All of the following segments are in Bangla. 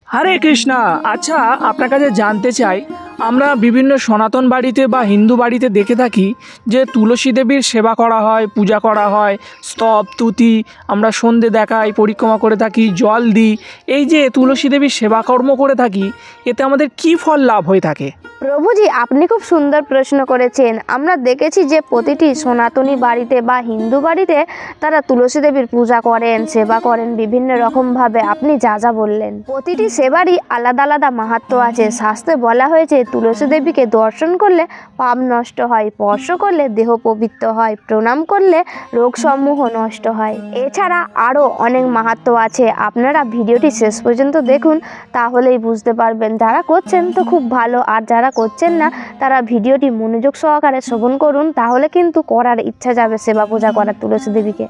হরে কৃষ্ণা। আচ্ছা, আপনার কাছে জানতে চাই, আমরা বিভিন্ন সনাতন বাড়িতে বা হিন্দু বাড়িতে দেখে থাকি যে তুলসী দেবীর সেবা করা হয়, পূজা করা হয়, স্তব তুতি আমরা সন্ধে দেখাই, পরিক্রমা করে থাকি, জল দিই। এই যে তুলসী দেবীর সেবাকর্ম করে থাকি, এতে আমাদের কি ফল লাভ হয়ে থাকে? প্রভুজি, আপনি খুব সুন্দর প্রশ্ন করেছেন। আমরা দেখেছি যে প্রতিটি সনাতনী বাড়িতে বা হিন্দু বাড়িতে তারা তুলসী দেবীর পূজা করেন, সেবা করেন বিভিন্ন রকমভাবে। আপনি যা যা বললেন, প্রতিটি সেবারই আলাদা আলাদা মাহাত্ম্য আছে। শাস্ত্রে বলা হয়েছে তুলসী দেবীকে দর্শন করলে পাপ নষ্ট হয়, স্পর্শ করলে দেহ পবিত্র হয়, প্রণাম করলে রোগসমূহ নষ্ট হয়। এছাড়া আরও অনেক মাহাত্ম্য আছে। আপনারা ভিডিওটি শেষ পর্যন্ত দেখুন, তাহলেই বুঝতে পারবেন। যারা করছেন তো খুব ভালো, আর যারা করছেন না তারা ভিডিওটি মনোযোগ সহকারে শ্রবণ করুন, তাহলে কিন্তু করার ইচ্ছা যাবে সেবা পূজা করার তুলসী দেবীকে।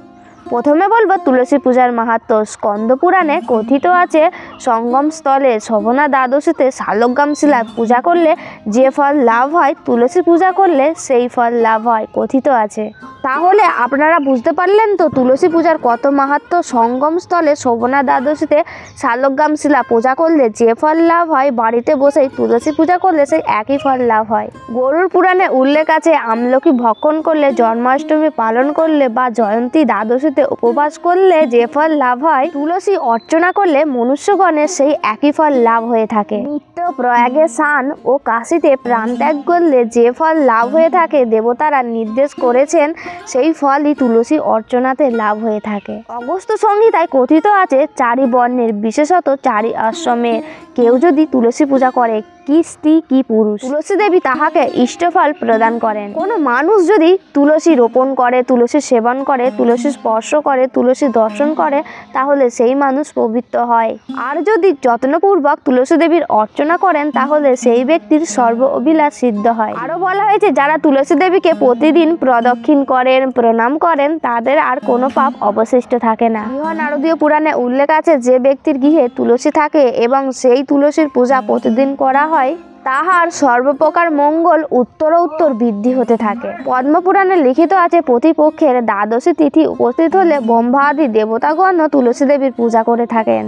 প্রথমে বলবো তুলসী পূজার মাহাত্ম্য। স্কন্দ পুরাণে কথিত আছে, সঙ্গম স্থলে শোভনা দ্বাদশীতে শালগ্রাম শিলা পূজা করলে যে ফল লাভ হয়, তুলসী পূজা করলে সেই ফল লাভ হয়, কথিত আছে। তাহলে আপনারা বুঝতে পারলেন তো তুলসী পূজার কত মাহাত্ম্য। সঙ্গম স্থলে শোভনা দ্বাদশীতে শালগ্রাম শিলা পূজা করলে যে ফল লাভ হয়, বাড়িতে বসেই তুলসী পূজা করলে সেই একই ফল লাভ হয়। গরুর পুরাণে উল্লেখ আছে, আমলকি ভক্ষণ করলে, জন্মাষ্টমী পালন করলে বা জয়ন্তী দ্বাদশীতে উপবাস করলে যে ফল লাভ হয়, তুলসী অর্চনা করলে মনুষ্যগণের সেই একই ফল লাভ হয়ে থাকে। নিত্য প্রয়াগে স্নান ও কাশীতে প্রাণত্যাগ করলে যে ফল লাভ হয়ে থাকে, দেবতারা নির্দেশ করেছেন সেই ফলই তুলসী অর্চনাতে লাভ হয়ে থাকে। অগস্ত্য সংহিতায় কথিত আছে, চারি বর্ণের বিশেষত চারি আশ্রমের কেউ যদি তুলসী পূজা করে, কি স্ত্রী কি পুরুষ, তুলসী দেবী তাহাকে ইষ্টফল প্রদান করেন। কোনো মানুষ যদি তুলসী রোপণ করে, তুলসী সেবন করে, তুলসী স্পর্শ করে, তুলসী দর্শন করে, তাহলে সেই মানুষ পবিত্র হয়। আর যদি যত্নপূর্বক তুলসী দেবীর অর্চনা করেন, তাহলে সেই ব্যক্তির সর্ব অভিলাষ সিদ্ধ হয়। আরও বলা হয়েছে, যারা তুলসী দেবীকে প্রতিদিন প্রদক্ষিণ করেন, প্রণাম করেন, তাদের আর কোনো পাপ অবশিষ্ট থাকে না। গৃহ নারদীয় পুরাণে উল্লেখ আছে, যে ব্যক্তির গৃহে তুলসী থাকে এবং সেই তুলসীর পূজা প্রতিদিন করা হয়, তাহার সর্বপ্রকার মঙ্গল উত্তরোত্তর বৃদ্ধি হতে থাকে। পদ্মপুরাণে লিখিত আছে, প্রতিপক্ষের দ্বাদশী তিথি উপস্থিত হলে ব্রহ্মাদি দেবতাগণ তুলসী দেবীর পূজা করে থাকেন।